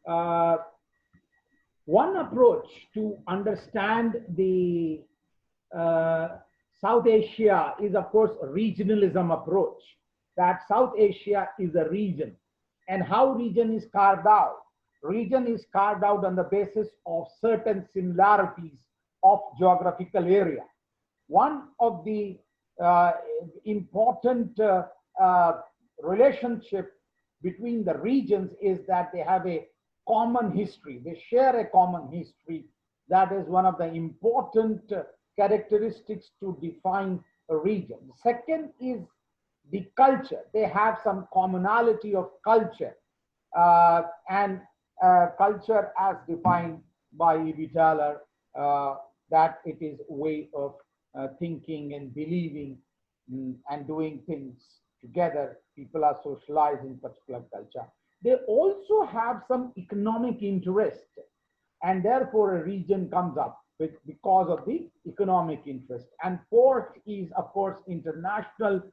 Uh, One approach to understand the uh, South Asia is, of course, a regionalism approach. That South Asia is a region, and how region is carved out. Region is carved out on the basis of certain similarities of geographical area. One of the uh, important uh, relationship between the regions is that they have a common history. They share a common history. That is one of the important characteristics to define a region. The second is the culture. They have some commonality of culture, and culture as defined by Vitaler, that it is a way of thinking and believing, and doing things together. People are socialized in particular culture. They also have some economic interest, and therefore a region comes up because of the economic interest. And fourth is, of course, international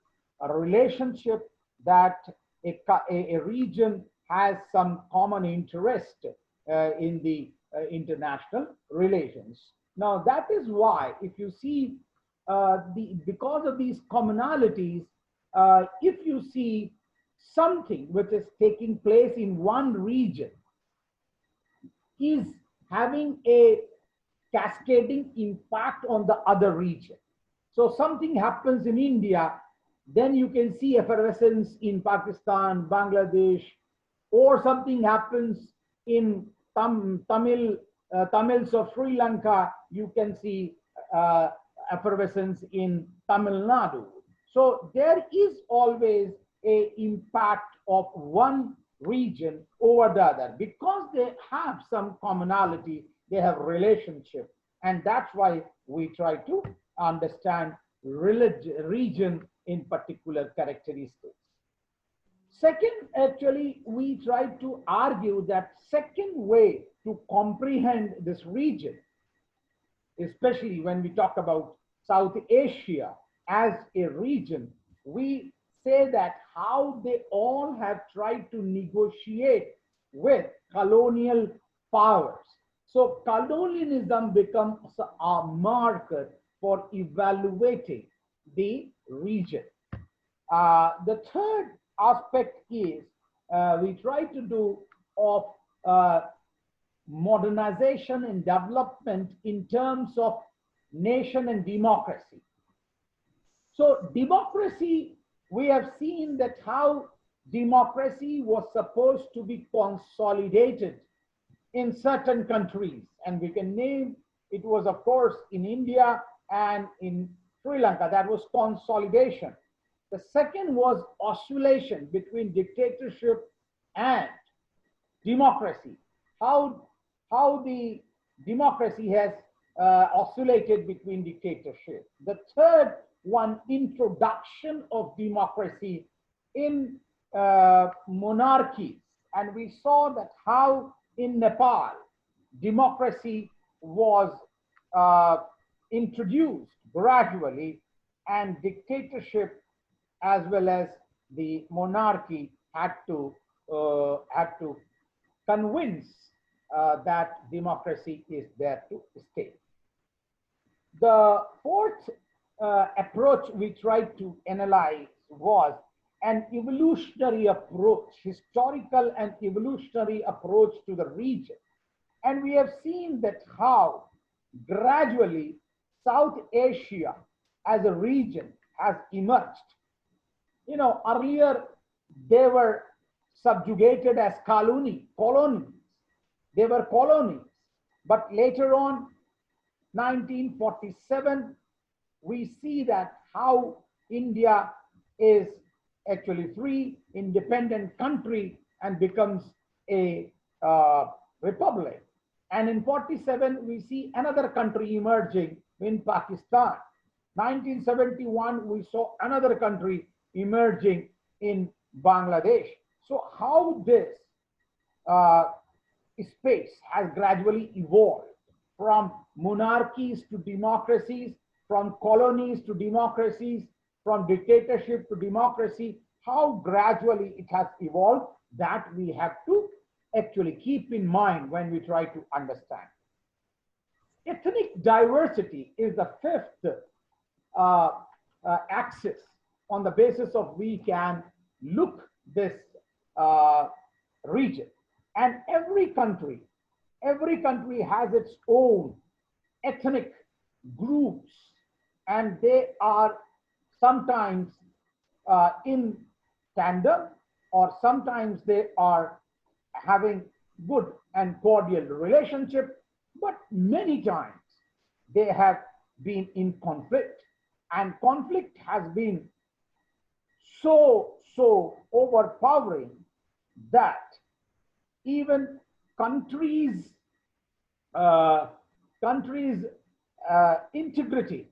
relationship, that a region has some common interest in the international relations. Now, that is why, if you see, because of these commonalities, if you see something which is taking place in one region is having a cascading impact on the other region. So something happens in India, then you can see effervescence in Pakistan, Bangladesh, or something happens in Tamils of Sri Lanka, you can see effervescence in Tamil Nadu. So there is always a impact of one region over the other because they have some commonality, they have relationship, and that's why we try to understand region in particular characteristics. Second, actually, we try to argue that second way to comprehend this region, especially when we talk about South Asia as a region, we say that how they all have tried to negotiate with colonial powers. So colonialism becomes a marker for evaluating the region. The third aspect is we try to do of modernization and development in terms of nation and democracy. So democracy, we have seen that how democracy was supposed to be consolidated in certain countries. And we can name, it was of course in India and in Sri Lanka, that was consolidation. The second was oscillation between dictatorship and democracy. How the democracy has oscillated between dictatorship. The third one, introduction of democracy in monarchies. And we saw that how in Nepal, democracy was introduced gradually, and dictatorship as well as the monarchy had to convince that democracy is there to stay. The fourth approach we tried to analyze was an evolutionary approach, historical and evolutionary approach to the region. And we have seen that how gradually South Asia as a region has emerged. You know, earlier they were subjugated as colonies. They were colonies. But later on, 1947, we see that how India is actually free, independent country and becomes a republic. And in 47, we see another country emerging in Pakistan. 1971, we saw another country emerging in Bangladesh. So how this space has gradually evolved from monarchies to democracies, from colonies to democracies, from dictatorship to democracy, how gradually it has evolved, that we have to actually keep in mind when we try to understand. Ethnic diversity is the fifth uh, axis on the basis of we can look this uh, region. And every country has its own ethnic groups, and they are sometimes in tandem, or sometimes they are having good and cordial relationship, but many times they have been in conflict, and conflict has been so overpowering that even countries uh, countries integrity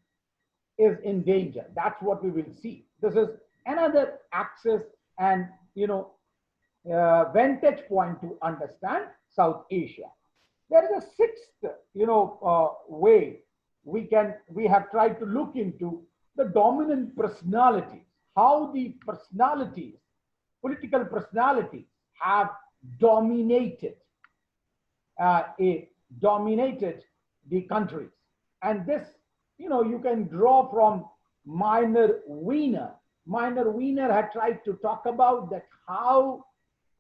is in danger. That's what we will see. This is another axis and vantage point to understand South Asia. There is a sixth way we have tried to look into the dominant personalities, how the personalities, political personalities, have dominated dominated the countries. And this, you can draw from Minor Wiener. Minor Wiener had tried to talk about that how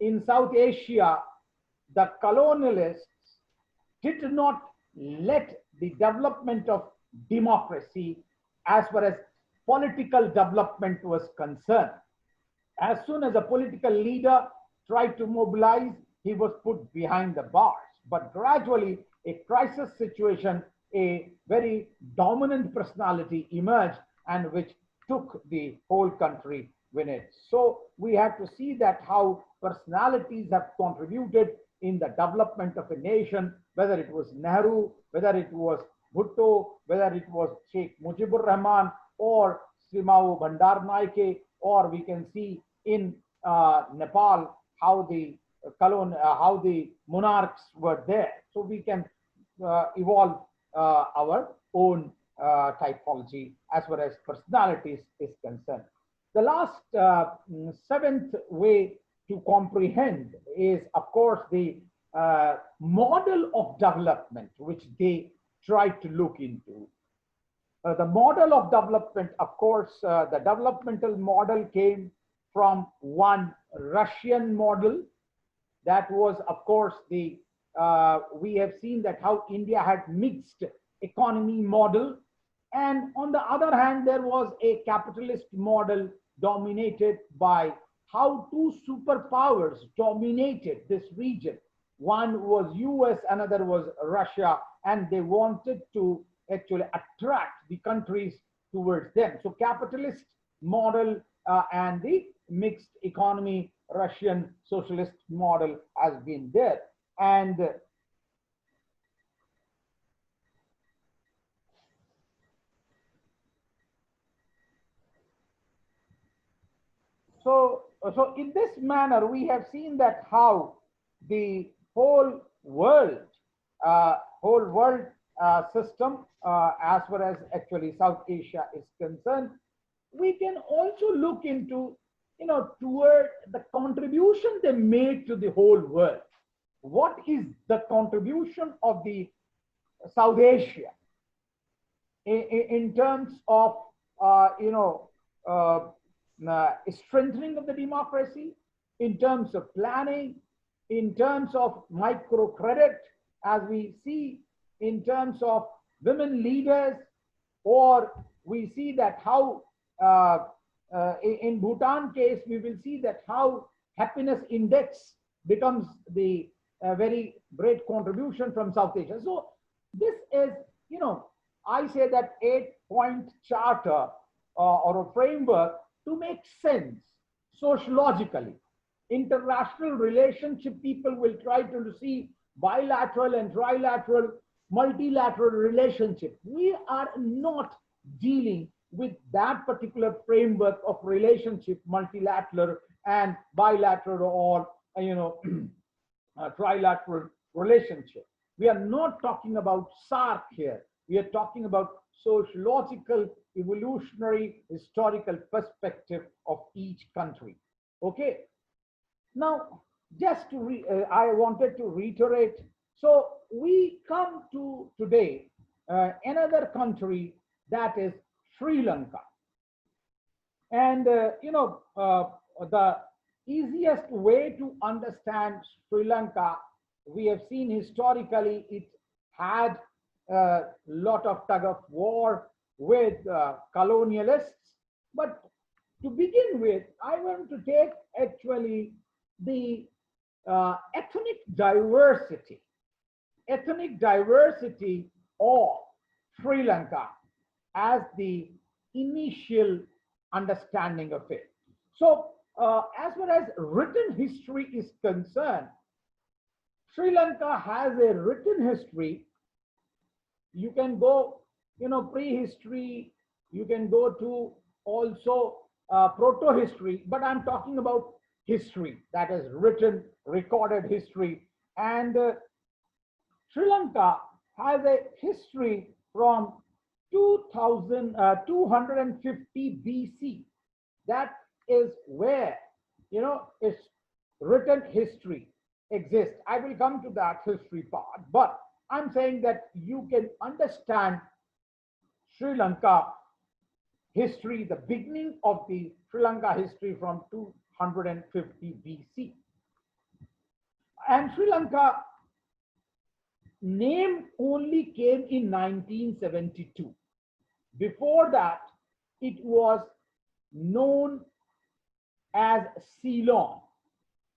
in South Asia the colonialists did not let the development of democracy as far as political development was concerned. As soon as a political leader tried to mobilize, he was put behind the bars. But gradually, a crisis situation, a very dominant personality emerged, and which took the whole country with it. So we have to see that how personalities have contributed in the development of a nation, whether it was Nehru, whether it was Bhutto, whether it was Sheikh Mujibur Rahman or Simao Bandaranaike, or we can see in Nepal how the how the monarchs were there. So we can evolve our own typology as far as personalities is concerned. The last seventh way to comprehend is, of course, the model of development, which they try to look into. The model of development, of course, the developmental model came from one Russian model. That was, of course, the we have seen that how India had mixed economy model, and on the other hand, there was a capitalist model dominated by how two superpowers dominated this region. One was US, another was Russia, and they wanted to actually attract the countries towards them. So capitalist model and the mixed economy Russian socialist model has been there. And so in this manner, we have seen that how the whole world system, as far as actually South Asia is concerned, we can also look into, toward the contribution they made to the whole world. What is the contribution of the South Asia in terms of, strengthening of the democracy, in terms of planning, in terms of microcredit, as we see, in terms of women leaders, or we see that how in Bhutan case, we will see that how happiness index becomes the very great contribution from South Asia. So this is, I say that 8-point charter or a framework to make sense sociologically. International relationship, people will try to see bilateral and trilateral, multilateral relationship. We are not dealing with that particular framework of relationship, multilateral and bilateral, or trilateral relationship. We are not talking about SARC here. We are talking about sociological, evolutionary, historical perspective of each country. Okay. Now, just to I wanted to reiterate. So we come to today another country, that is Sri Lanka. And the easiest way to understand Sri Lanka, we have seen historically it had a lot of tug of war with colonialists. But to begin with, I want to take actually the ethnic diversity of Sri Lanka as the initial understanding of it. So, as far as written history is concerned, Sri Lanka has a written history. You can go, prehistory, you can go to also proto-history, but I'm talking about history, that is written, recorded history. And Sri Lanka has a history from 250 BC. That is where, its written history exists. I will come to that history part, but I'm saying that you can understand Sri Lanka history, the beginning of the Sri Lanka history from 250 BC. And Sri Lanka name only came in 1972. Before that, it was known as Ceylon.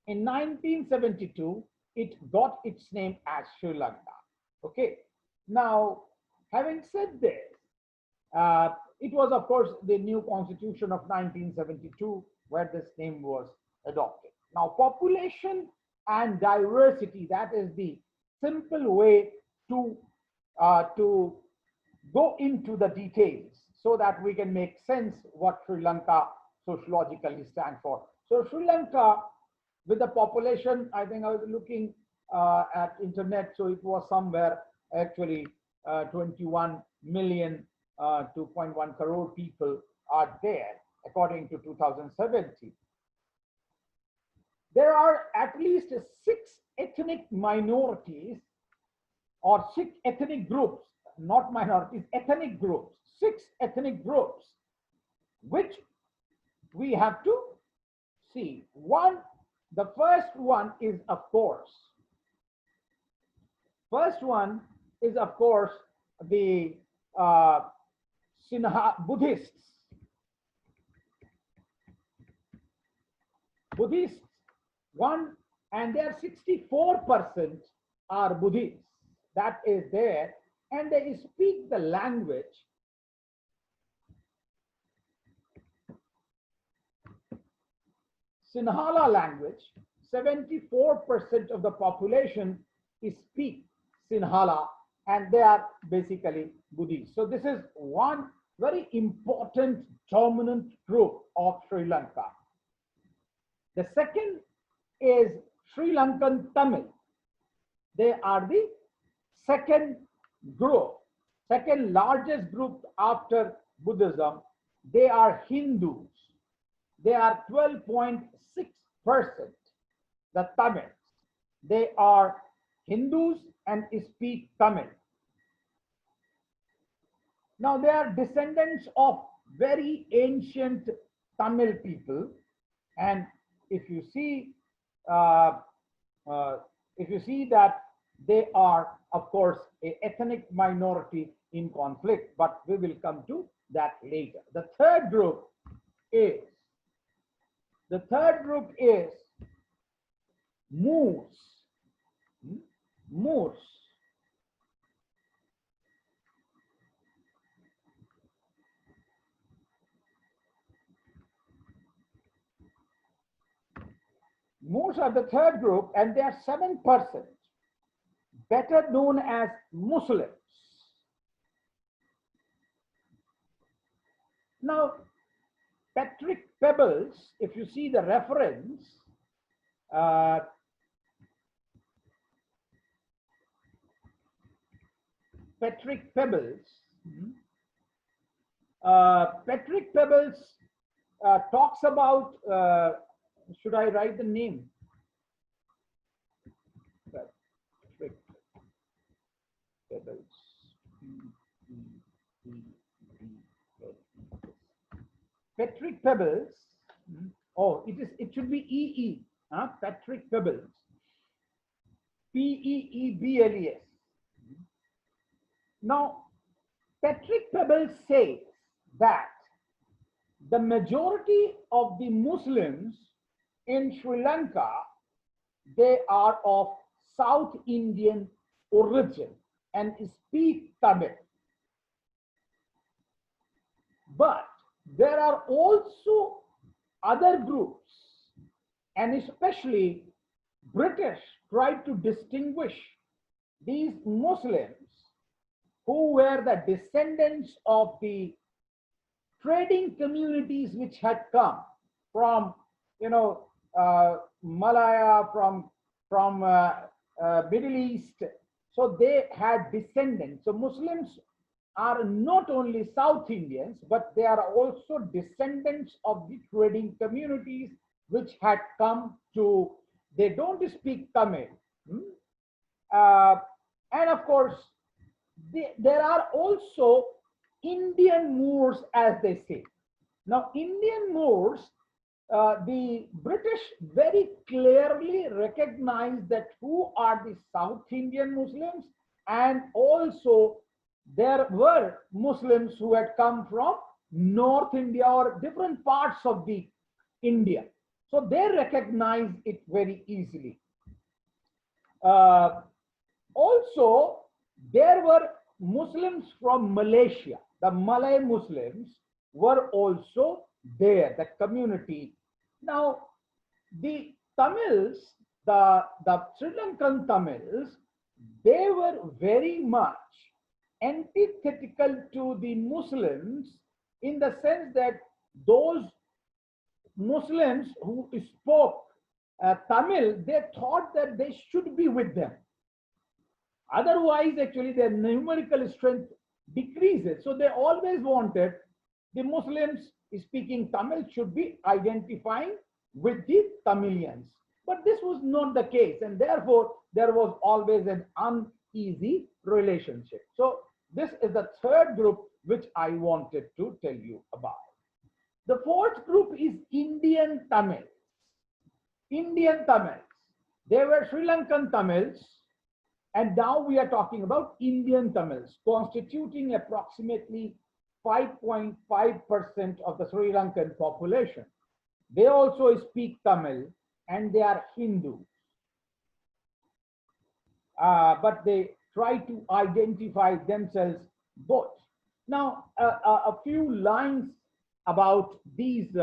In 1972, it got its name as Sri Lanka. Okay. Now, having said this, it was, of course, the new constitution of 1972 where this name was adopted. Now, population and diversity, that is the simple way to go into the details so that we can make sense what Sri Lanka sociologically stand for. So Sri Lanka, with the population, I think I was looking at internet, so it was somewhere actually 21 million, 2.1 crore people are there according to 2017. There are at least 6 ethnic minorities or 6 ethnic groups, not minorities, ethnic groups, 6 ethnic groups, which we have to see. The first one is, of course, the Sinha Buddhists. One, and they are 64% are Buddhists. That is there, and they speak the language Sinhala language. 74% of the population speak Sinhala, and they are basically Buddhists. So this is one very important dominant group of Sri Lanka. The second is Sri Lankan Tamil. They are the second group, second largest group after Buddhism. They are Hindus. They are 12.6%. The Tamils. They are Hindus and speak Tamil. Now they are descendants of very ancient Tamil people, and if you see that they are, of course, an ethnic minority in conflict, but we will come to that later. The third group is Moors. Moors. Moors are the third group, and they are 7%, better known as Muslims. Now, Patrick Pebbles, if you see the reference, Patrick Pebbles talks about, should I write the name? Petric pebbles. Oh, it should be EE. Petric pebbles. Peebles. Now, Petric pebbles says that the majority of the Muslims in Sri Lanka, they are of South Indian origin and speak Tamil. But there are also other groups, and especially British tried to distinguish these Muslims who were the descendants of the trading communities which had come from, Malaya, from Middle East. So they had descendants. So Muslims are not only South Indians, but they are also descendants of the trading communities which had come to, they don't speak Tamil. And of course, there are also Indian Moors, as they say. Now, Indian Moors, the British very clearly recognized that who are the South Indian Muslims, and also there were Muslims who had come from North India or different parts of the India. So they recognized it very easily. Also, there were Muslims from Malaysia. The Malay Muslims were also there, the community. Now, the Tamils, the Sri Lankan Tamils, they were very much antithetical to the Muslims, in the sense that those Muslims who spoke Tamil, they thought that they should be with them. Otherwise, actually, their numerical strength decreases. So they always wanted the Muslims speaking Tamil should be identifying with the Tamilians. But this was not the case, and therefore there was always an uneasy relationship. So this is the third group which I wanted to tell you about. The fourth group is Indian Tamils. Indian Tamils. They were Sri Lankan Tamils, and now we are talking about Indian Tamils, constituting approximately 5.5% of the Sri Lankan population. They also speak Tamil, and they are Hindus. But they try to identify themselves both. Now, a few lines about these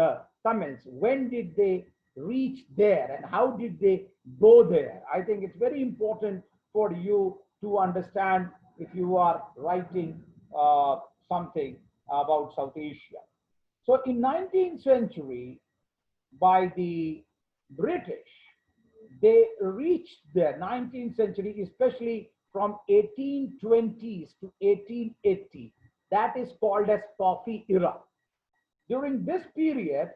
Tamils. When did they reach there, and how did they go there? I think it's very important for you to understand if you are writing something about South Asia. So in 19th century, by the British, they reached there, 19th century, especially from 1820s to 1880. That is called as coffee era. During this period,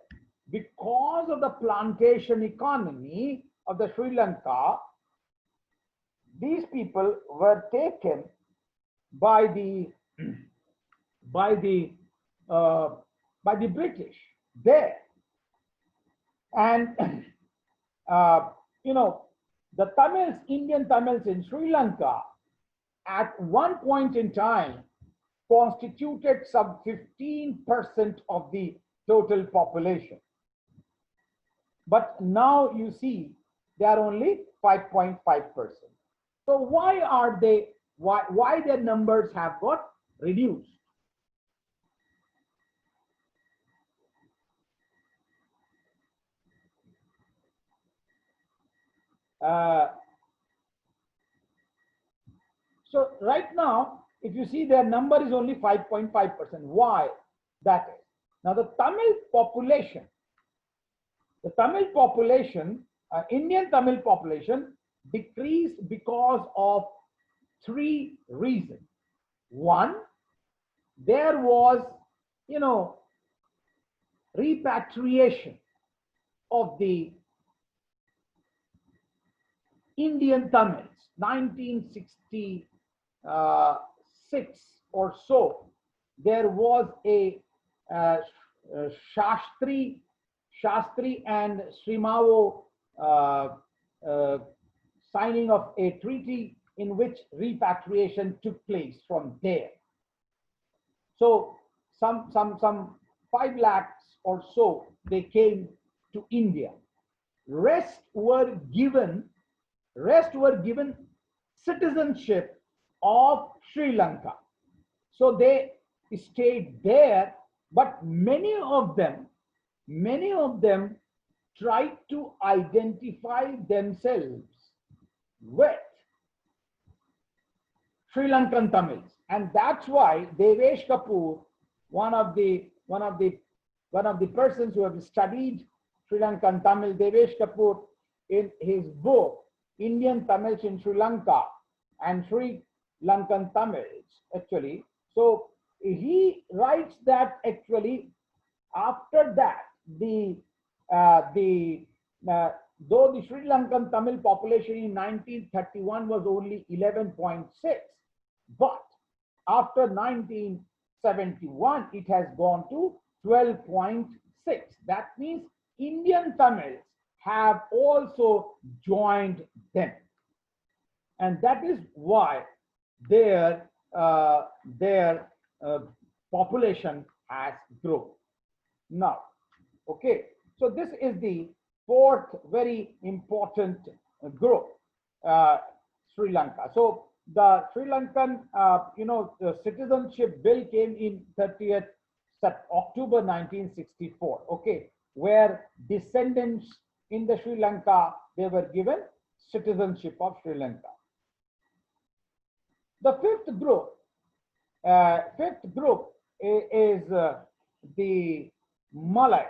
because of the plantation economy of the Sri Lanka, these people were taken by the British there, and the Tamils, Indian Tamils in Sri Lanka, at one point in time constituted some 15% of the total population. But now you see they are only 5.5%. So why are they, why their numbers have got reduced? So right now, if you see, their number is only 5.5%. Why that is? Now the Tamil population, Indian Tamil population decreased because of three reasons. One, there was, repatriation of the Indian Tamils, 1966 or so. There was a Shastri, Shastri and Srimao uh, signing of a treaty in which repatriation took place from there. So some 5 lakhs or so they came to India. Rest were given citizenship of Sri Lanka. So they stayed there, but many of them tried to identify themselves with Sri Lankan Tamils, and that's why Devesh Kapoor, one of the persons who have studied Sri Lankan Tamil, Devesh Kapoor, in his book Indian Tamils in Sri Lanka and Sri Lankan Tamils, actually. So he writes that actually after that though the Sri Lankan Tamil population in 1931 was only 11.6, but after 1971 it has gone to 12.6. That means Indian Tamils have also joined them, and that is why their population has grown. Now, okay, so this is the 4th very important group, Sri Lanka. So the Sri Lankan, the citizenship bill came in 30th October 1964. Okay, where descendants in the Sri Lanka, they were given citizenship of Sri Lanka. The 5th group is the Malay.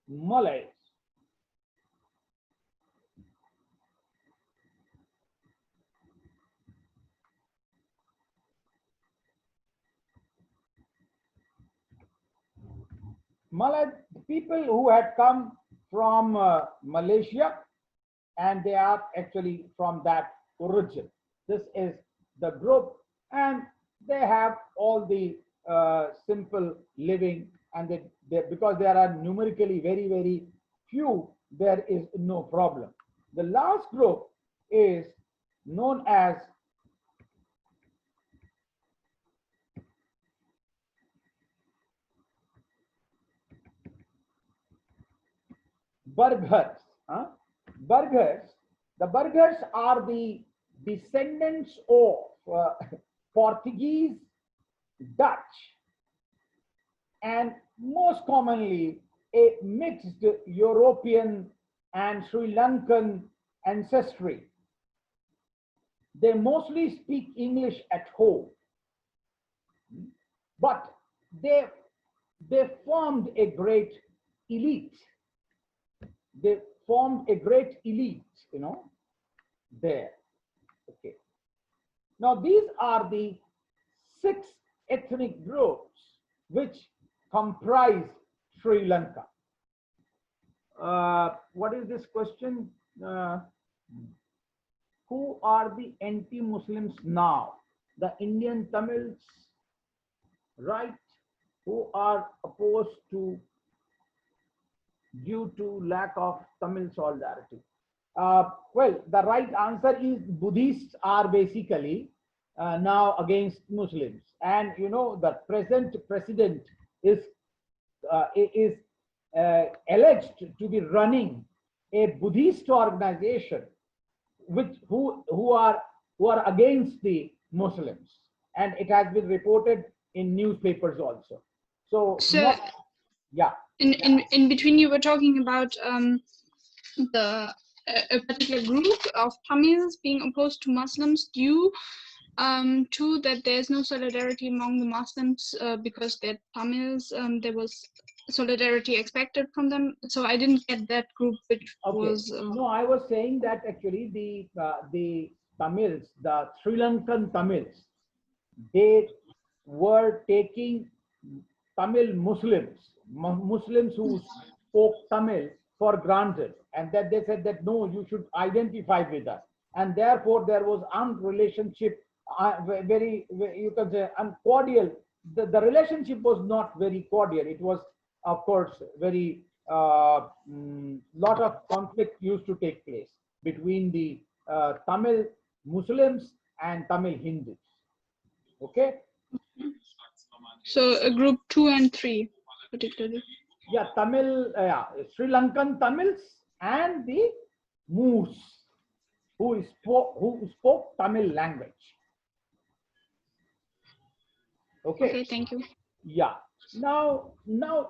Malays. Malay people who had come from Malaysia, and they are actually from that origin. This is the group, and they have all the simple living, and because there are numerically very few, there is no problem. The last group is known as Burghers. Burghers. The Burghers are the descendants of Portuguese, Dutch, and most commonly a mixed European and Sri Lankan ancestry. They mostly speak English at home, but they formed a great elite. They formed a great elite, there. Okay. Now these are the 6 ethnic groups which comprise Sri Lanka. What is this question? Who are the anti-Muslims now? The Indian Tamils, right? Who are opposed to due to lack of Tamil solidarity? Well, the right answer is Buddhists are basically now against Muslims, and the present president is alleged to be running a Buddhist organization who are against the Muslims, and it has been reported in newspapers also. So yeah. In between, you were talking about a particular group of Tamils being opposed to Muslims due to that there's no solidarity among the Muslims because they're Tamils. There was solidarity expected from them. So I didn't get that group, which was. No, I was saying that actually the Tamils, the Sri Lankan Tamils, they were taking Tamil Muslims who spoke Tamil for granted, and that they said that no, you should identify with us, and therefore there was relationship, very you can say uncordial the relationship was not very cordial. It was, of course, very lot of conflict used to take place between the Tamil Muslims and Tamil Hindus. Okay. So group 2 and 3, particularly. Yeah, Tamil, Sri Lankan Tamils and the Moors who spoke Tamil language. Okay, thank you. Yeah. Now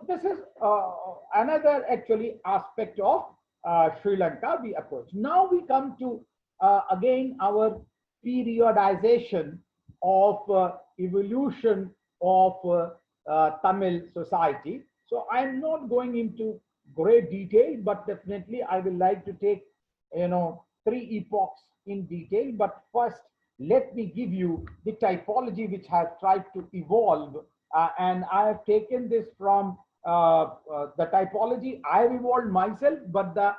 this is another actually aspect of Sri Lanka we approach. Now we come to again our periodization of evolution of Tamil society. So I'm not going into great detail, but definitely I will like to take, you know, 3 epochs in detail. But first, let me give you the typology which has tried to evolve, and I have taken this from the typology I have evolved myself, but the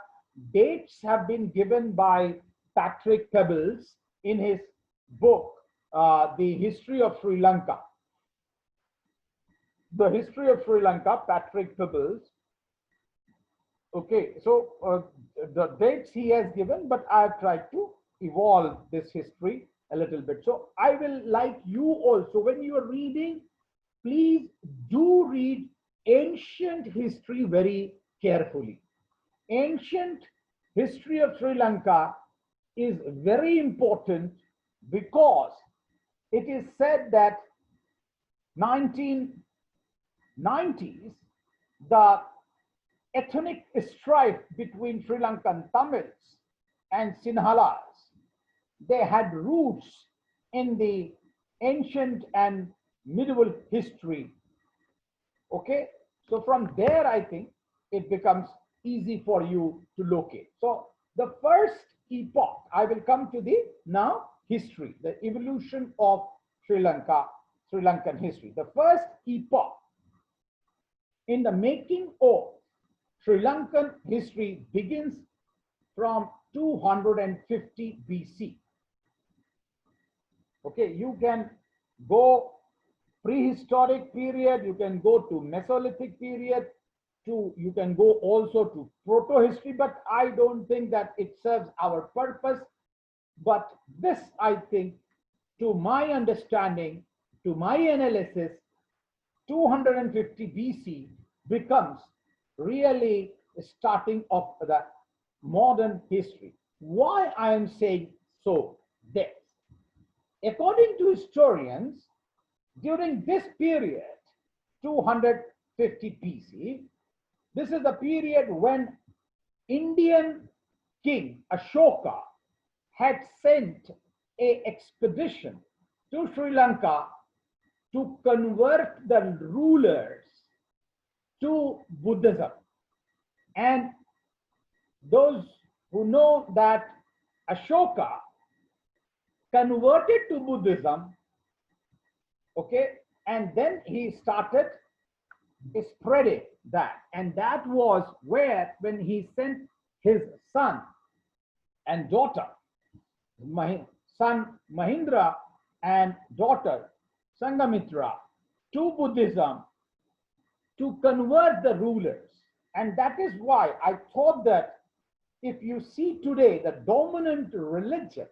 dates have been given by Patrick Pebbles in his book, The History of Sri Lanka. The History of Sri Lanka, Patrick Pebbles. Okay, so the dates he has given, but I have tried to evolve this history a little bit. So I will like you also, when you are reading, please do read ancient history very carefully. Ancient history of Sri Lanka is very important because it is said that 1990s, the ethnic strife between Sri Lankan Tamils and Sinhalas, they had roots in the ancient and medieval history. Okay, so from there I think it becomes easy for you to locate. So the first epoch, I will come to the now history, the evolution of Sri Lanka, Sri Lankan history. The first epoch in the making of Sri Lankan history begins from 250 BC. Okay, you can go prehistoric period, you can go to Mesolithic period, you can go also to proto-history, but I don't think that it serves our purpose. But this, I think, to my understanding, to my analysis, 250 BC becomes really starting of the modern history. Why I am saying so? This, according to historians, during this period, 250 BC, this is the period when Indian king Ashoka had sent an expedition to Sri Lanka to convert the rulers to Buddhism. And those who know that Ashoka converted to Buddhism, okay, and then he started spreading that. And that was where, when he sent his son and daughter, son Mahindra and daughter Sanghamitra, to Buddhism to convert the rulers. And that is why I thought that if you see today, the dominant religion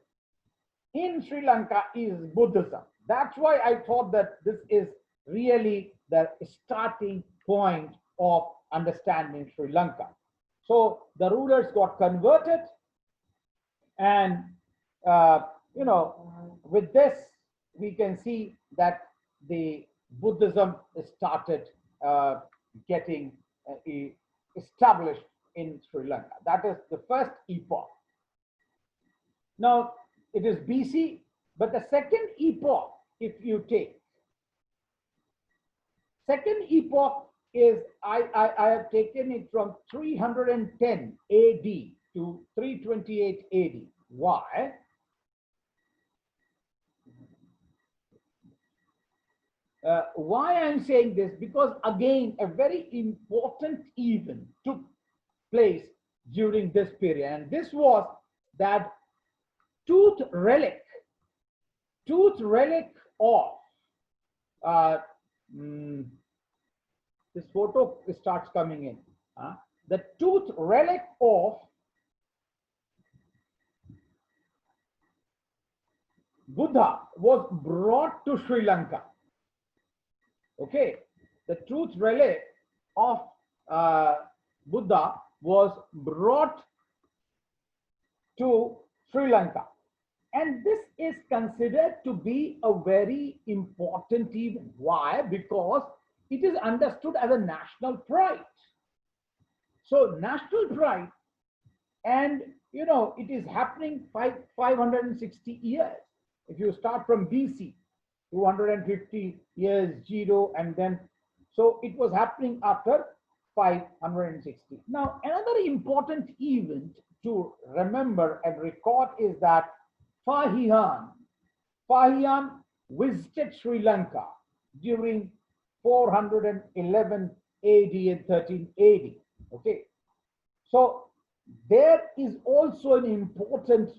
in Sri Lanka is Buddhism. That's why I thought that this is really the starting point of understanding Sri Lanka. So the rulers got converted, and you know, with this we can see that the Buddhism started getting established in Sri Lanka. That is the first epoch. Now it is BC, but the second epoch, if you take, second epoch is, I have taken it from 310 AD to 328 AD. Why? Why I'm saying this? Because again, a very important event took place during this period, and this was that tooth relic of mm, this photo starts coming in. The tooth relic of Buddha was brought to Sri Lanka. Okay, the tooth relic of Buddha was brought to Sri Lanka. And this is considered to be a very important event. Why? Because it is understood as a national pride. So national pride, and it is happening 560 years. If you start from BC, 250 years, 0, and then, so it was happening after 560. Now, another important event to remember and record is that Fahian visited Sri Lanka during 411 AD and 13 AD. Okay, so there is also an important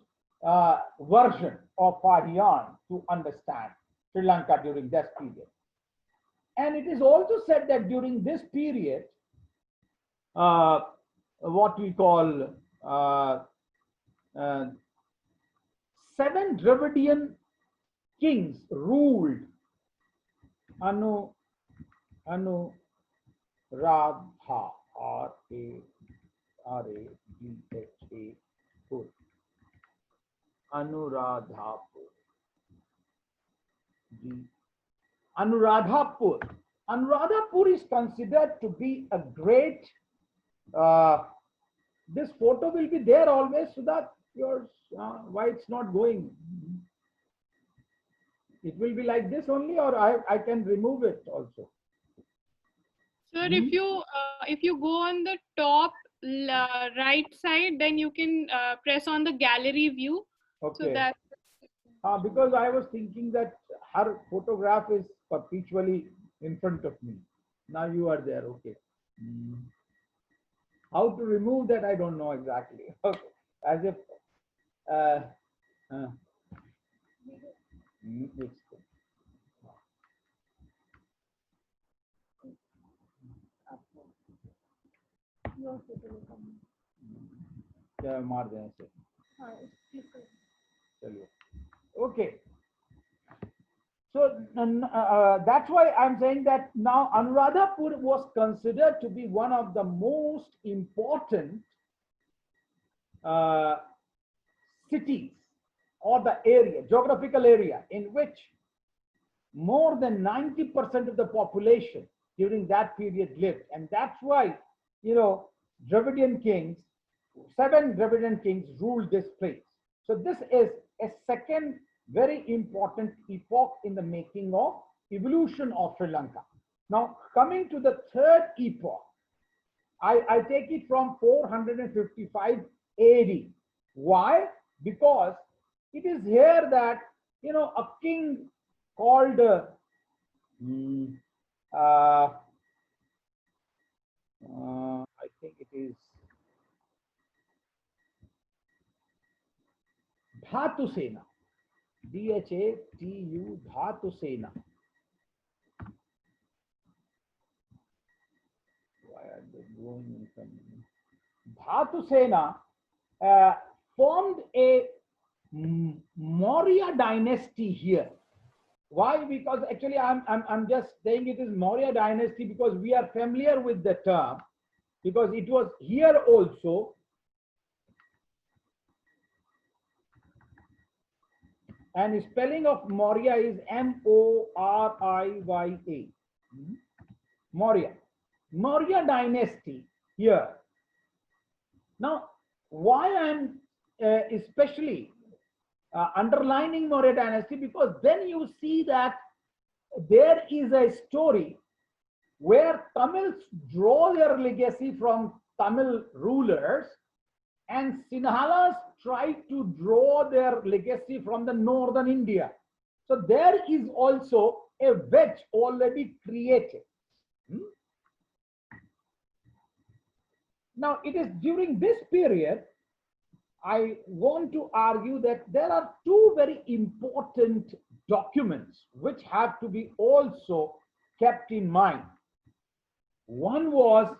version of Fahian to understand Sri Lanka during this period. And it is also said that during this period, what we call 7 Dravidian kings ruled. Anu Radha, R-A-D-H-A-Pur. Anuradhapur. Anuradhapur. Anuradhapur is considered to be a great. This photo will be there always, so that yours. Why it's not going? It will be like this only, or I can remove it also. Sir, if you go on the top right side, then you can press on the gallery view. Okay. So that. Because I was thinking that her photograph is perpetually in front of me. Now you are there. Okay. How to remove that? I don't know exactly. Okay. As if. मार दें ऐसे. Okay. So that's why I'm saying that now Anuradhapur was considered to be one of the most important cities, or the area, geographical area, in which more than 90% of the population during that period lived. And that's why, Dravidian kings, 7 Dravidian kings ruled this place. So this is a second very important epoch in the making of evolution of Sri Lanka. Now, coming to the third epoch, I take it from 455 AD. Why? Because it is here that, a king called I think it is Dhatusena, Dhatu, Dhatusena. Why are they going in front of me? Dhatusena formed a Maurya dynasty here. Why? Because actually I'm just saying it is Maurya dynasty because we are familiar with the term, because it was here also. And the spelling of Maurya is M-O-R-I-Y-A. Maurya. Maurya dynasty here. Now, why I'm especially underlining Maurya dynasty, because then you see that there is a story where Tamils draw their legacy from Tamil rulers, and Sinhalas try to draw their legacy from the northern India. So there is also a wedge already created. Now, it is during this period I want to argue that there are 2 very important documents which have to be also kept in mind. One was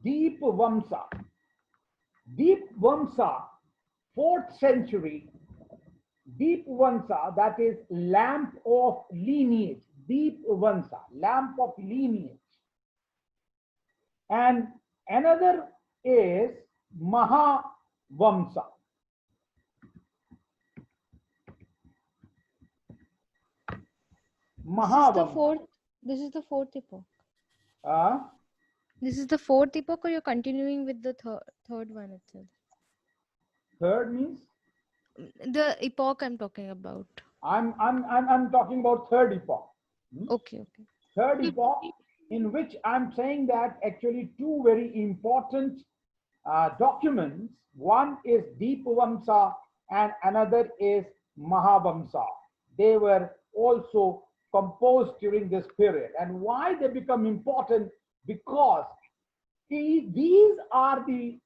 Deep Vamsa. Deep Vamsa, 4th century. Deep Vamsa, that is lamp of lineage. Deep Vamsa, lamp of lineage. And another is Mahavamsa. Mahavamsa. This is the fourth epoch. Uh, This is the fourth epoch, or you're continuing with the third one itself? Third means? The epoch I'm talking about. I'm talking about third epoch. Okay, okay. Third epoch, in which I'm saying that actually two very important documents. One is Deepavamsa and another is Mahavamsa. They were also composed during this period. And why they become important? Because these are the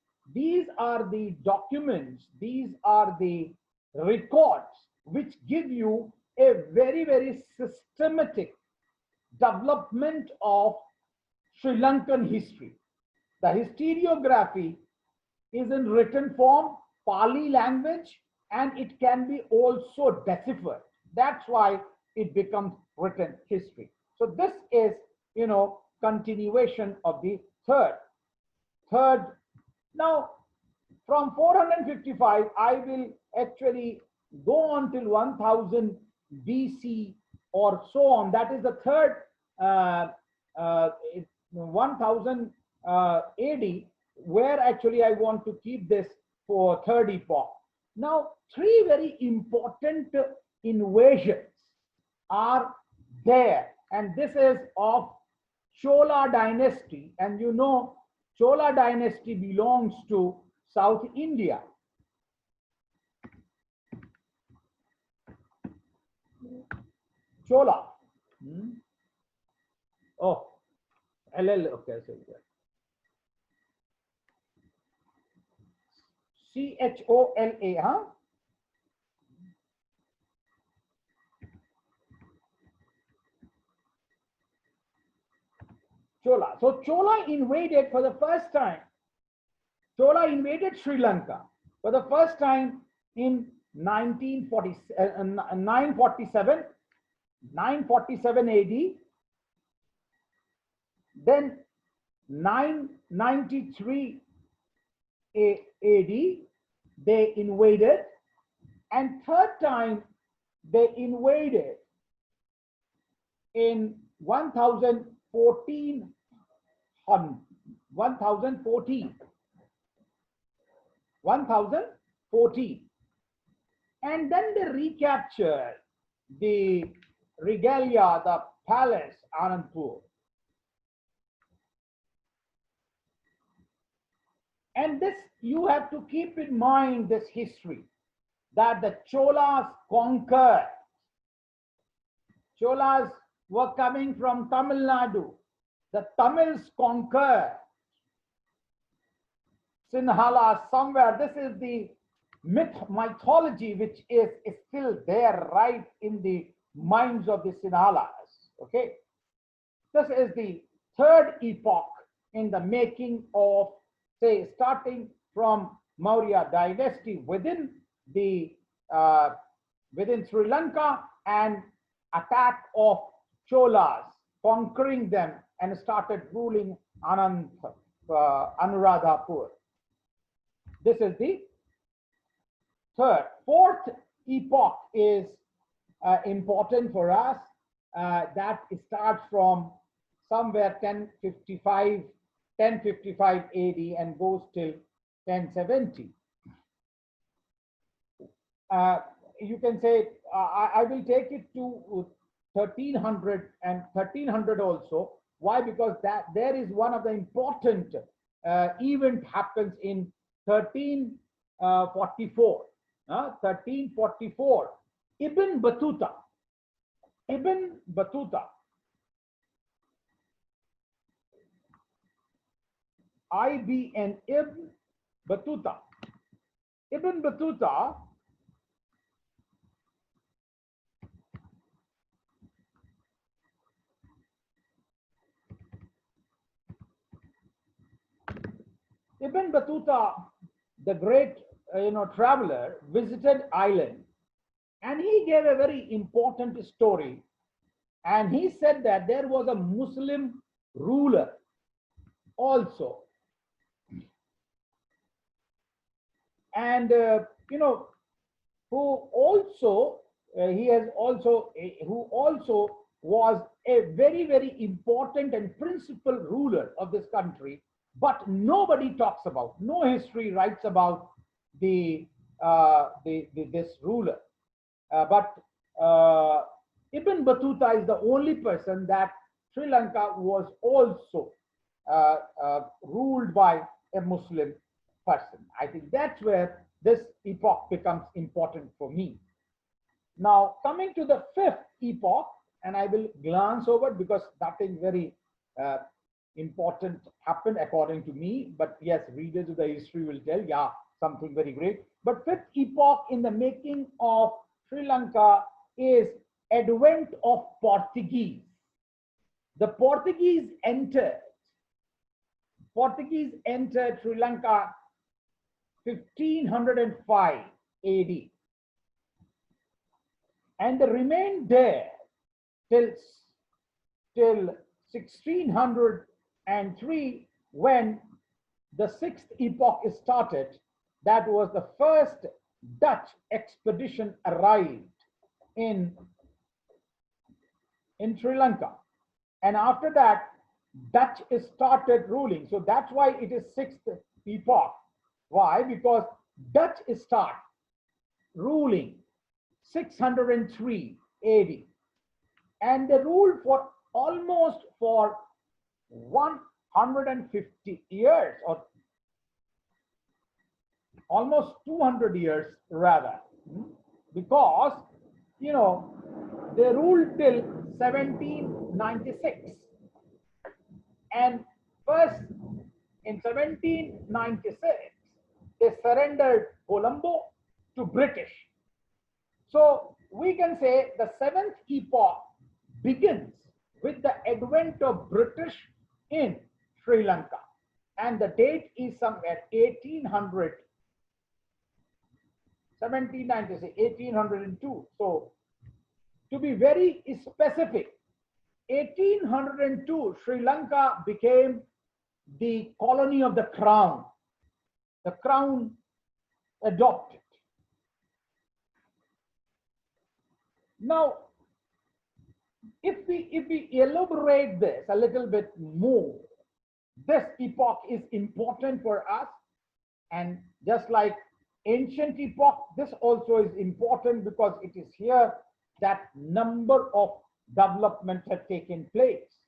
documents, these are the records which give you a very, very systematic development of Sri Lankan history. The historiography is in written form, Pali language, and it can be also deciphered. That's why it becomes written history. So this is, continuation of the third. Now, from 455, I will actually go on till 1000 BC or so on. That is the third 1000 AD, where actually I want to keep this for third epoch. Now, three very important invasions are there, and this is of Chola dynasty, and Chola dynasty belongs to South India. Chola. Oh, LL, okay, so CHOLA, huh? Chola. So Chola invaded for the first time. Chola invaded Sri Lanka for the first time in 947 AD. Then 993 AD, they invaded, and third time they invaded in 1014. And then they recaptured the regalia, the palace, Anandpur. And this, you have to keep in mind this history, that the Cholas conquered. Cholas were coming from Tamil Nadu. The Tamils conquered Sinhala somewhere. This is the mythology which is still there, right in the minds of the Sinhalas. Okay, this is the third epoch in the making of, say, starting from Maurya dynasty within the within Sri Lanka, and attack of Cholas, conquering them and started ruling Anuradhapur. This is the third. Fourth epoch is important for us. That starts from somewhere 1055 AD and goes till 1070. You can say, I will take it to 1300 and 1300 also. Why? Because that there is one of the important event happens in 1344. 1344, Ibn Battuta. IBN Ibn Battuta. Ibn Battuta Ibn Battuta, the great traveler, visited Ireland, and he gave a very important story. And he said that there was a Muslim ruler also, and who also he has also who also was a very, very important and principal ruler of this country, but nobody talks about, no history writes about this ruler. But Ibn Battuta is the only person that Sri Lanka was also ruled by a Muslim person. I think that's where this epoch becomes important for me. Now, coming to the fifth epoch, and I will glance over because nothing very important happened according to me, but yes, readers of the history will tell, yeah, something very great. But fifth epoch in the making of Sri Lanka is advent of Portuguese. The Portuguese entered Sri Lanka 1505 AD, and they remained there till 1603, when the sixth epoch is started. That was the first Dutch expedition arrived in Sri Lanka, and after that Dutch is started ruling. So that's why it is sixth epoch. Why? Because Dutch start ruling 603 AD, and they ruled for almost for 150 years, or almost 200 years rather, because they ruled till 1796, and first in 1796 they surrendered Colombo to British. So we can say the seventh epoch begins with the advent of British in Sri Lanka, and the date is somewhere 1800, 1796, 1802. So to be very specific, 1802 Sri Lanka became the colony of the crown. The crown adopted. Now, if we elaborate this a little bit more, this epoch is important for us, and just like ancient epoch, this also is important because it is here that number of developments have taken place.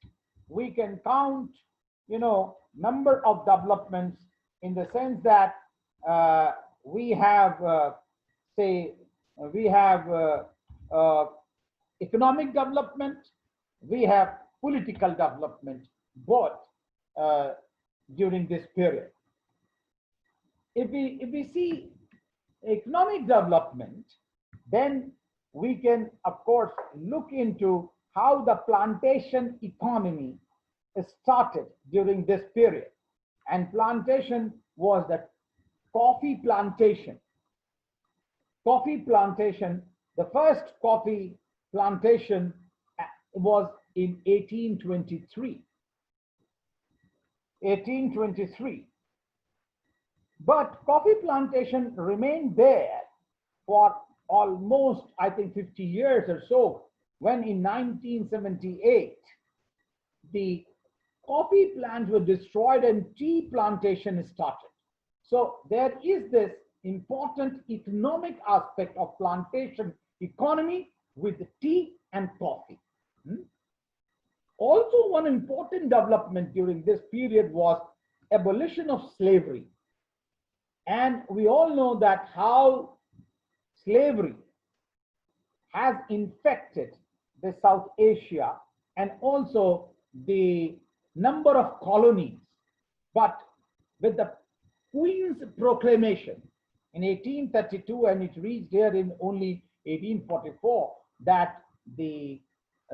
We can count, number of developments in the sense that we have, economic development, we have political development, both during this period. If we see economic development, then we can, of course, look into how the plantation economy started during this period. And plantation was the coffee plantation. Coffee plantation, the first coffee plantation was in 1823. 1823. But coffee plantation remained there for almost, I think, 50 years or so, when in 1978, the coffee plants were destroyed and tea plantation started. So there is this important economic aspect of plantation economy with tea and coffee. Also, one important development during this period was abolition of slavery. And we all know that how slavery has infected the South Asia and also the number of colonies. But with the Queen's Proclamation in 1832, and it reached here in only 1844 that the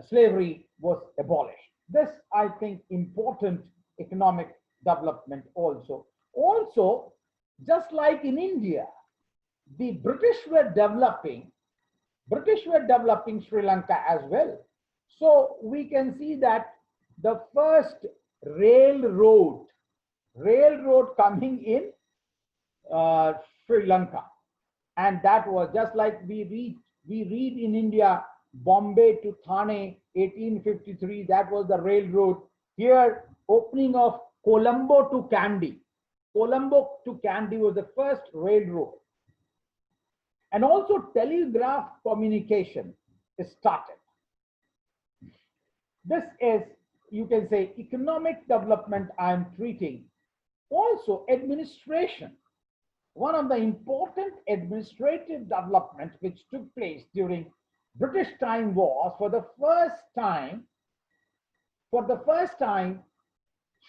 slavery was abolished. This, I think, important economic development also. Also, just like in India, the British were developing Sri Lanka as well. So we can see that the first railroad coming in Sri Lanka, and that was just like we read in India, Bombay to Thane, 1853. That was the railroad. Here, opening of Colombo to Kandy. Colombo to Kandy was the first railroad. And also telegraph communication is started. This is, you can say, economic development I am treating. Also administration. One of the important administrative developments which took place during British time was for the first time,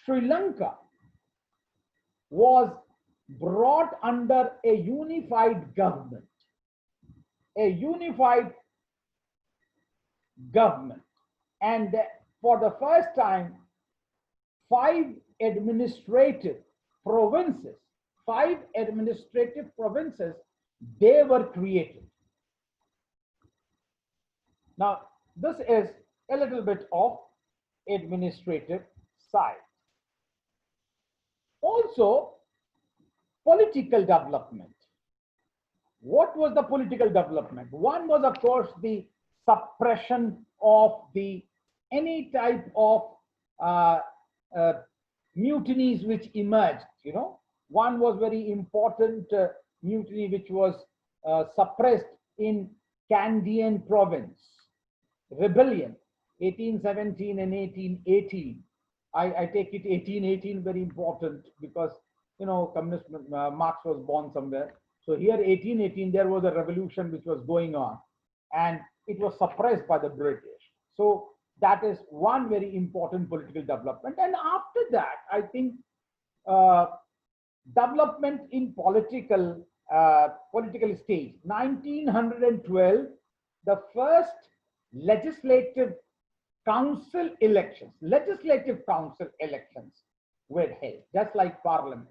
Sri Lanka was brought under a unified government. And for the first time, five administrative provinces, they were created. Now, this is a little bit of administrative side. Also, political development. What was the political development? One was, of course, the suppression of any type of mutinies which emerged. One was very important mutiny which was suppressed in Kandyan province, rebellion, 1817 and 1818. I take it 1818 very important because communist Marx was born somewhere. So here 1818 there was a revolution which was going on, and it was suppressed by the British. So that is one very important political development. And after that, I think development in political stage. 1912, the first legislative council elections were held, just like parliament.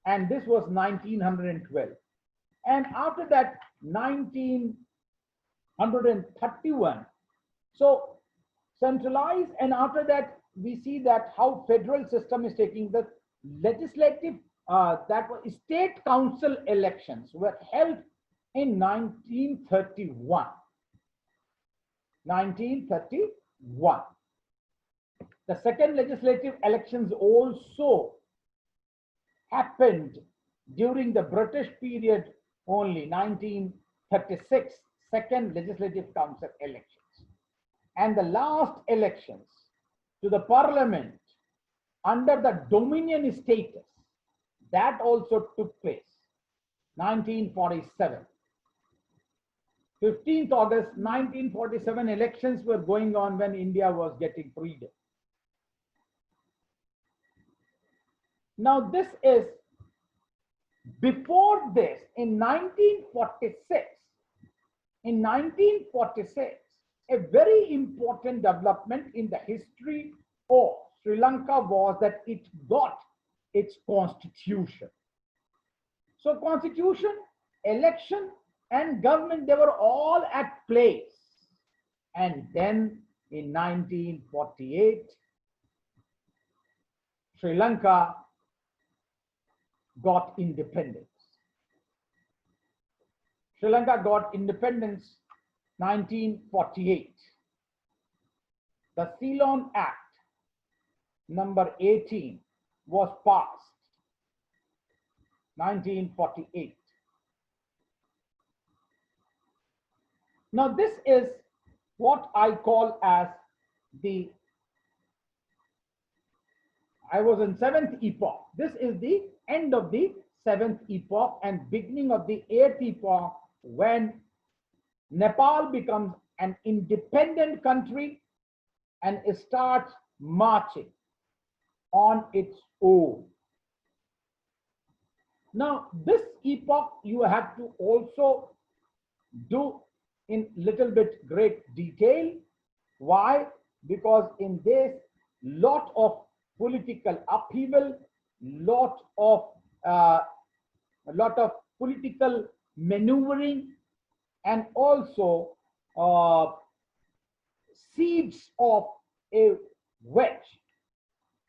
And this was 1912. And after that, 1931. So centralized, and after that, we see that how federal system is taking the legislative, that was state council elections were held in 1931. 1931. The second legislative elections also happened during the British period only, 1936, second legislative council elections. And the last elections to the parliament under the dominion status, that also took place, 1947. 15th August 1947 elections were going on when India was getting freedom. Now this is, before this, in 1946, a very important development in the history of Sri Lanka was that it got its constitution. So constitution, election, and government, they were all at place. And then in 1948, Sri Lanka got independence. Sri Lanka got independence 1948. The Ceylon Act number 18 was passed 1948. Now this is what I call as I was in 7th epoch. This is the end of the 7th epoch and beginning of the 8th epoch, when Nepal becomes an independent country and starts marching on its own. Now, this epoch you have to also do in little bit great detail. Why? Because in this lot of political upheaval, lot of uh, a lot of political maneuvering, and also uh, seeds of a wedge.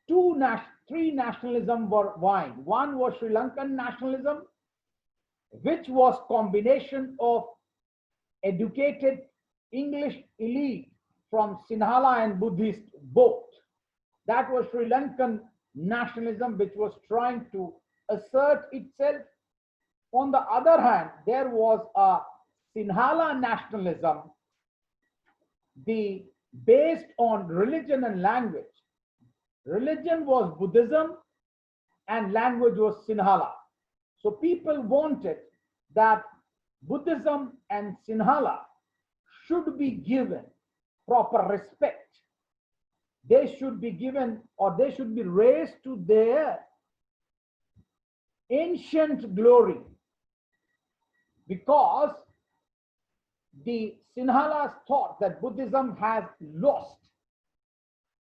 Three nationalism were vying. One was Sri Lankan nationalism, which was combination of educated English elite from Sinhala and Buddhist both. That was Sri Lankan nationalism, which was trying to assert itself. On the other hand, there was a Sinhala nationalism, based on religion and language. Religion was Buddhism and language was Sinhala. So people wanted that Buddhism and Sinhala should be given proper respect. They should be given, or they should be raised to their ancient glory, because the Sinhalas thought that Buddhism has lost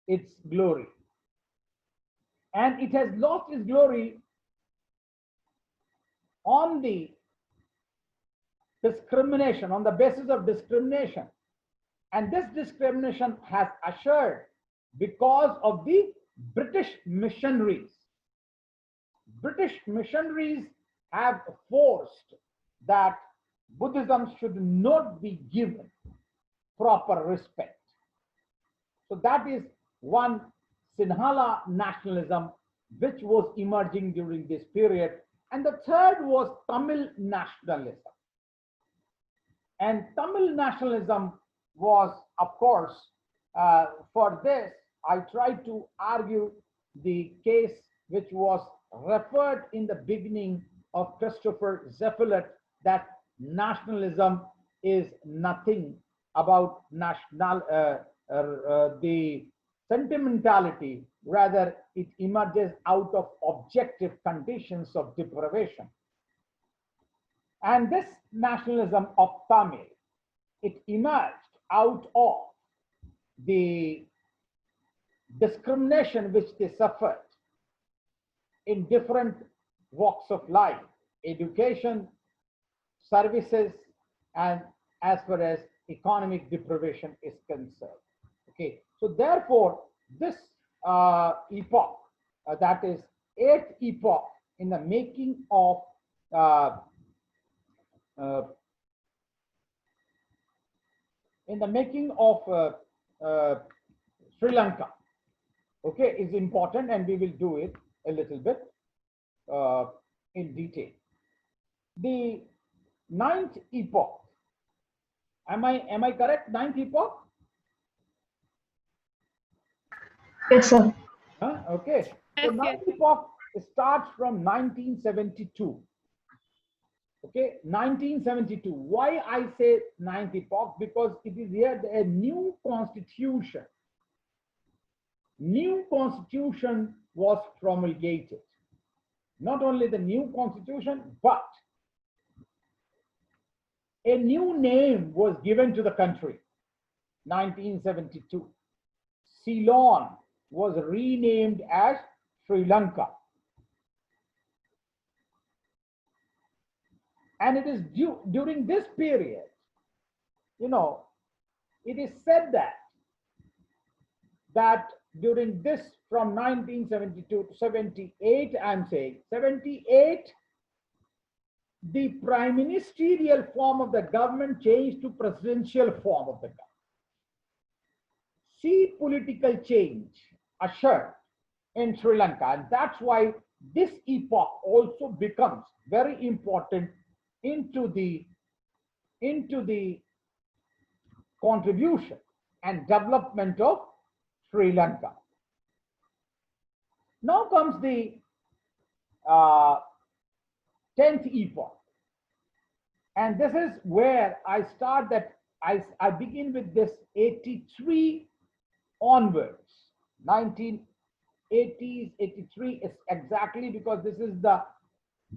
its glory. And it has lost its glory on the discrimination, on the basis of discrimination. And this discrimination has assured because of the British missionaries. British missionaries have forced that Buddhism should not be given proper respect. So that is one Sinhala nationalism which was emerging during this period. And the third was Tamil nationalism. And Tamil nationalism was, of course, for this, I tried to argue the case which was referred in the beginning of Christopher Zephylet, that nationalism is nothing about the sentimentality, rather it emerges out of objective conditions of deprivation. And this nationalism of Tamil, it emerged out of the discrimination which they suffered in different walks of life, education, services, and as far as economic deprivation is concerned. Okay, so therefore, this epoch, that is eighth epoch in the making of Sri Lanka, okay, is important, and we will do it a little bit in detail. The ninth epoch, am I correct? Ninth epoch? Yes, sir. Okay. So ninth epoch starts from 1972. Okay, 1972. Why I say ninth epoch? Because it is here a new constitution. New constitution was promulgated. Not only the new constitution, but a new name was given to the country. 1972. Ceylon was renamed as Sri Lanka. And it is during this period, you know, it is said that during this, from 1972 to 78, I'm saying 78, the prime ministerial form of the government changed to presidential form of the government. See political change assured in Sri Lanka, and that's why this epoch also becomes very important into the contribution and development of Sri Lanka. Now comes the 10th epoch, and this is where I start that I begin with this 83 onwards. 1980s, 83 is exactly, because this is the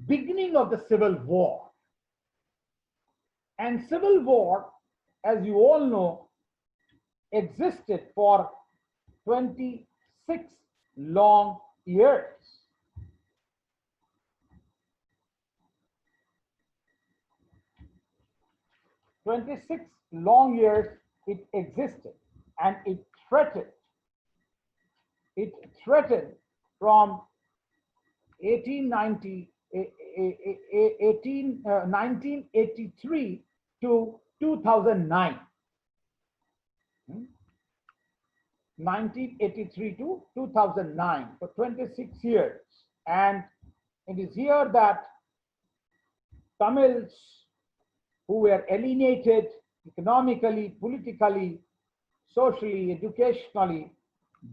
beginning of the civil war. And civil war, as you all know, existed for 26 long years. 26 long years it existed, and it threatened from 1983 to 2009. 1983 to 2009, for 26 years. And it is here that Tamils who were alienated economically, politically, socially, educationally,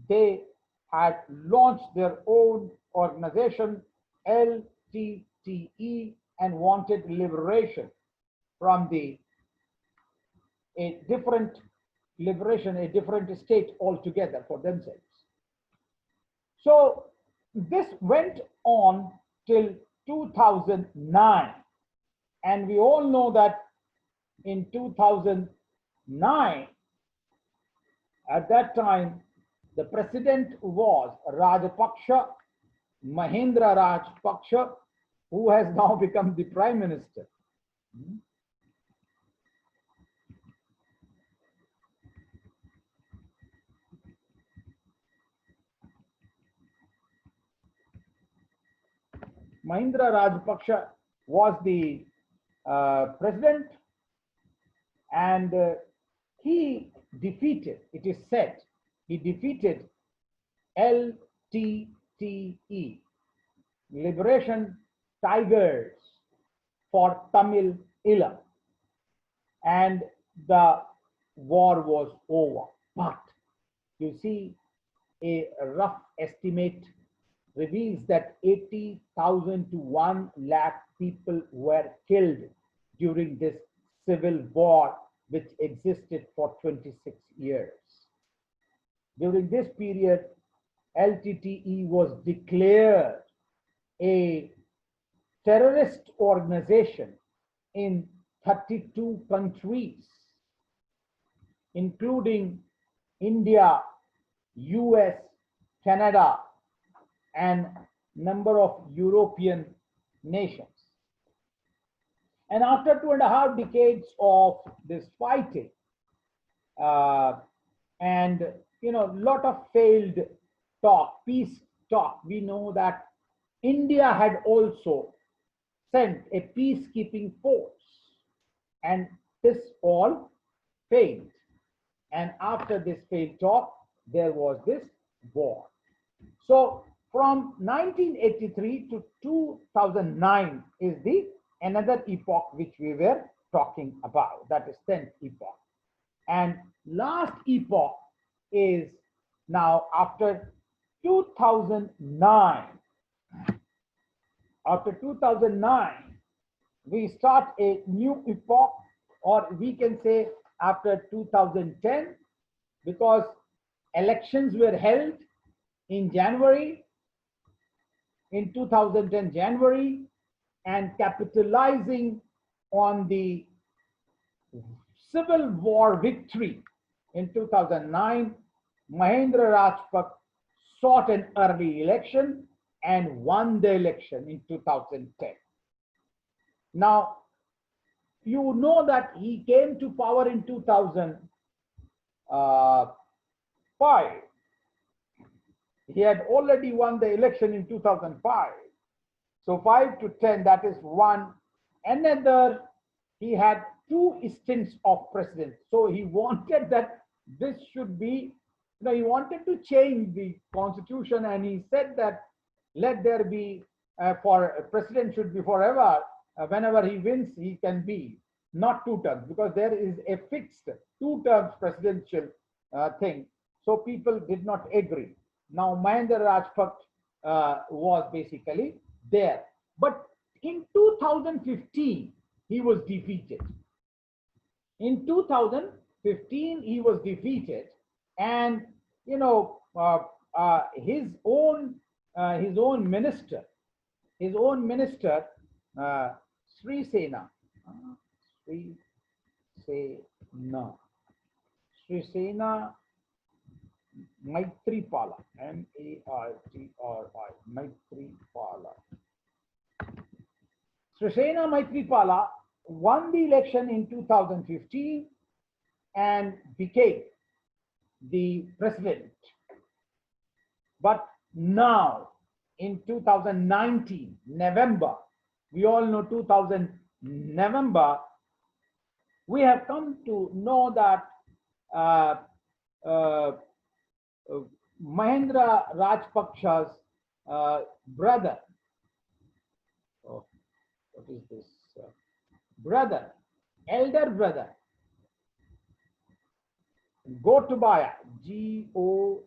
they had launched their own organization, LTTE, and wanted liberation from a different state altogether for themselves. So this went on till 2009. And we all know that in 2009, at that time, the president was Rajapaksa, Mahendra Rajapaksa, who has now become the prime minister. Mahendra Rajapaksa was the president, and he defeated, it is said, he defeated LTTE, Liberation Tigers for Tamil Eelam, and the war was over. But you see, a rough estimate reveals that 80,000 to 1 lakh people were killed during this civil war, which existed for 26 years. During this period, LTTE was declared a terrorist organization in 32 countries, including India, US, Canada, and number of European nations. And after 2.5 decades of this fighting, and lot of failed talk, peace talk, we know that India had also sent a peacekeeping force, and this all failed. And after this failed talk, there was this war. So from 1983 to 2009 is the another epoch which we were talking about, that is 10th epoch. And last epoch is now after 2009. After 2009, we start a new epoch, or we can say after 2010, because elections were held in January, in 2010 January, and capitalizing on the civil war victory in 2009, Mahendra Rajapaksa sought an early election and won the election in 2010. Now, you know that he came to power in 2005. He had already won the election in 2005. So 5 to 10, that is one. Another, he had 2 stints of president. So he wanted that this should be, he wanted to change the constitution, and he said that let there be, for president should be forever. Whenever he wins, he can be, not 2 terms, because there is a fixed 2 terms presidential thing. So people did not agree. Now Mahendra Rajapaksa was basically there. But in 2015, he was defeated. In 2015, he was defeated, and his own minister, his own minister, Sri Sena. Sri Sena. Sri Sena Maitripala. M-A-I-T-R-I. Maitripala. Sri Sena Maitripala won the election in 2015 and became the president. But now, in 2019, November, we all know 2000 November, we have come to know that Mahendra Rajapaksa's brother, oh, what is this? Brother, elder brother, Gotabaya, G-O-T-O-B,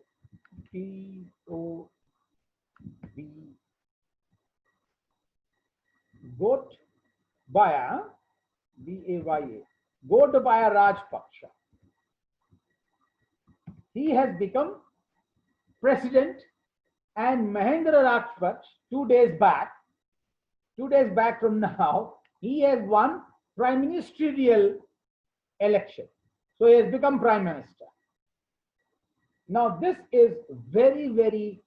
Gotabaya, B-A-Y-A, Gotabaya Rajapaksa. He has become president, and Mahendra Rajapaksa, 2 days back from now, he has won prime ministerial election. So he has become prime minister. Now this is very, very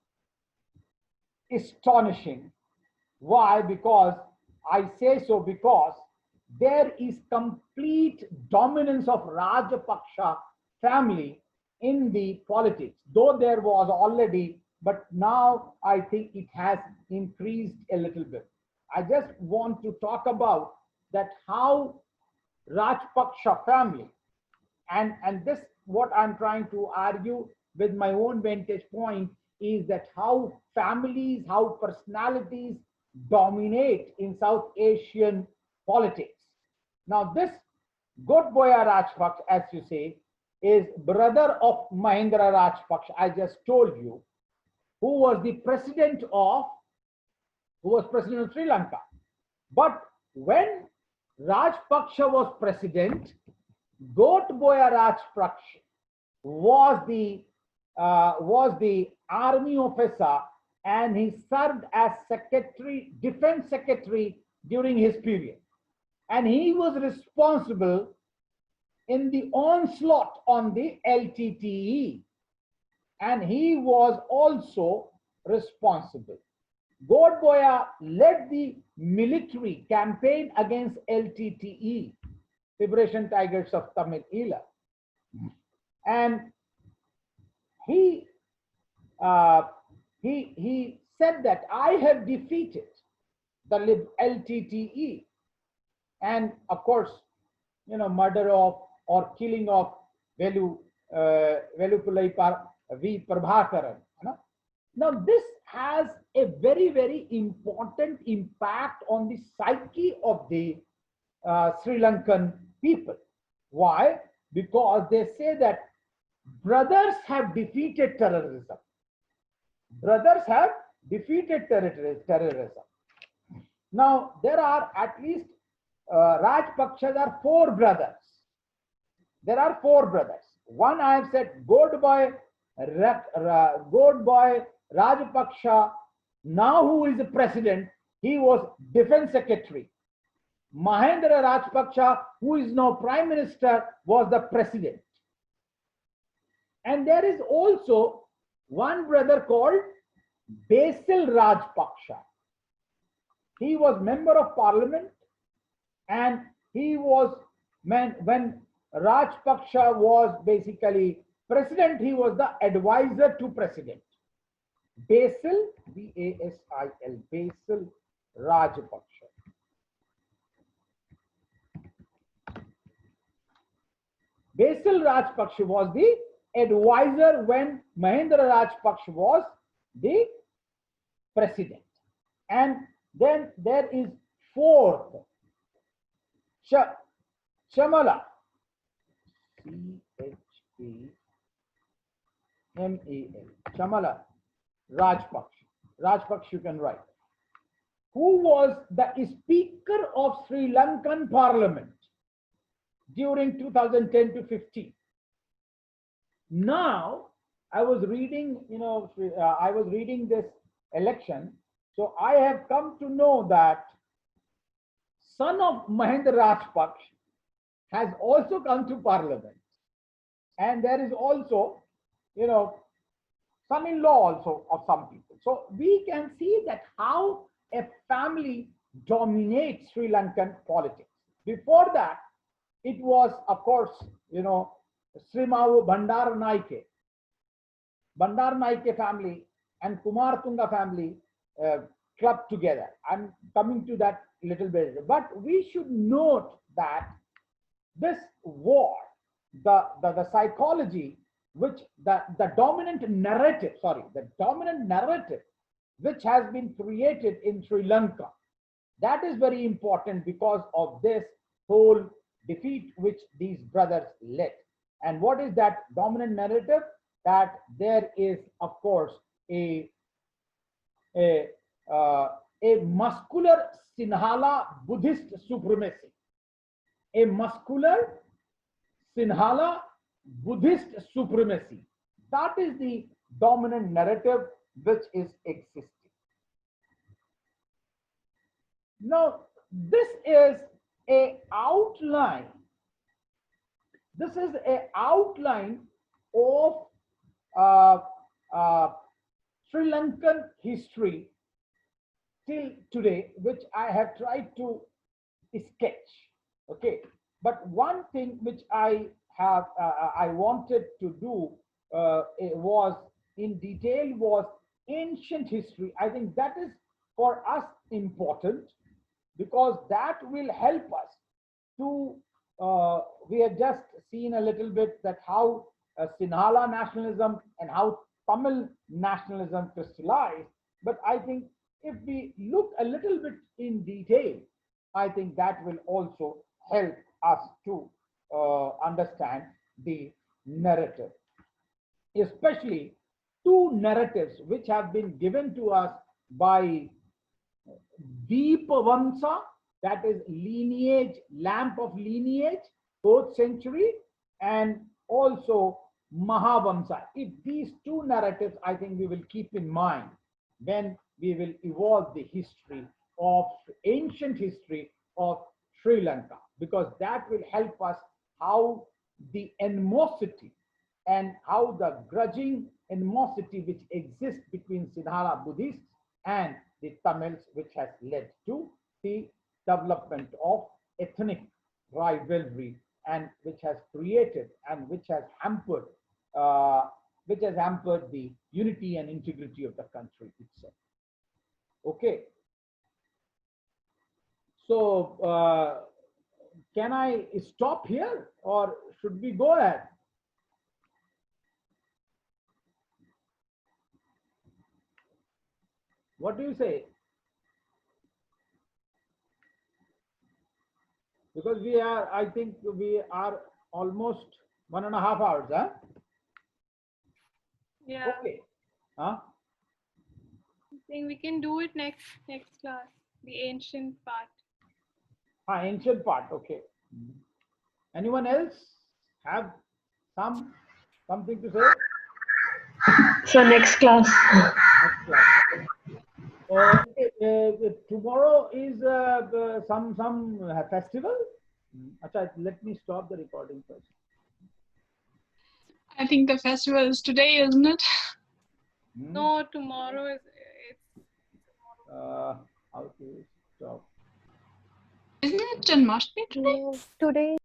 astonishing. Why? Because I say so because there is complete dominance of Rajapaksa family in the politics, though there was already, but now I think it has increased a little bit. I just want to talk about that how Rajapaksa family, and this what I'm trying to argue with my own vantage point is that how families, how personalities dominate in South Asian politics. Now this Gotabaya Rajapaksa, as you say, is brother of Mahendra Rajapaksa, I just told you, who was the president of Sri Lanka. But when Rajapaksa was president, Gotabaya Rajapaksa was the army officer, and he served as defense secretary during his period. And he was responsible in the onslaught on the LTTE. And he was also responsible. Gotabaya led the military campaign against LTTE, Liberation Tigers of Tamil Nadu. And he said that I have defeated the LTTE. And of course, you know, murder of or killing of Velupillai V. Prabhakaran. Now this has a very, very important impact on the psyche of the Sri Lankan people. Why? Because they say that brothers have defeated terrorism. Brothers have defeated terrorism. Now there are at least Rajapaksas are 4 brothers. There are 4 brothers. One I have said, Gotabaya Rajapaksa, now who is the president, he was defense secretary. Mahendra Rajapaksa, who is now prime minister, was the president. And there is also one brother called Basil Rajapaksa. He was member of parliament, and he was, when Rajapaksa was basically president, he was the advisor to president. Basil, B-A-S-I-L, Basil Rajapaksa. Basil Rajapaksa was the advisor when Mahendra Rajapaksa was the president. And then there is 4th, Chamala, C-H-A-M-A-L, Chamala Rajapaksa. Rajapaksa you can write, who was the Speaker of Sri Lankan Parliament during 2010 to 15. Now, I was reading, I was reading this election, So I have come to know that son of Mahendra Rajpaksa has also come to parliament. And there is also, son-in-law also of some people. So we can see that how a family dominates Sri Lankan politics. Before that, it was, of course, Srimavu Bandaranaike family and Kumartunga family clubbed together. I'm coming to that little bit. But we should note that this war, the psychology, which the dominant narrative which has been created in Sri Lanka, that is very important because of this whole defeat which these brothers led. And what is that dominant narrative? That there is, of course, a muscular Sinhala Buddhist supremacy. A muscular Sinhala Buddhist supremacy. That is the dominant narrative which is existing. Now, this is a outline. This is a outline of Sri Lankan history till today, which I have tried to sketch. Okay, but one thing which I wanted to do was in detail was ancient history. I think that is for us important because that will help us to. We have just seen a little bit that how Sinhala nationalism and how Tamil nationalism crystallized. But I think if we look a little bit in detail, I think that will also help us to understand the narrative, especially two narratives which have been given to us by Deepavamsa, that is lineage, lamp of lineage, 4th century, and also Mahavamsa. If these two narratives, I think we will keep in mind when we will evolve the history of ancient history of Sri Lanka, because that will help us how the animosity and how the grudging animosity which exists between Sinhala Buddhists and the Tamils, which has led to the development of ethnic rivalry and which has created and which has hampered the unity and integrity of the country itself. Okay. So can I stop here or should we go ahead? What do you say? Because I think we are almost 1.5 hours, huh? Yeah. Okay. Huh? I think we can do it next class, the ancient part. Ancient part, okay. Anyone else have something to say? So next class. Next class. Tomorrow is some festival. Achha, let me stop the recording first. I think the festival is today, isn't it? No, tomorrow is How to stop? Isn't it Janmashtami today? Today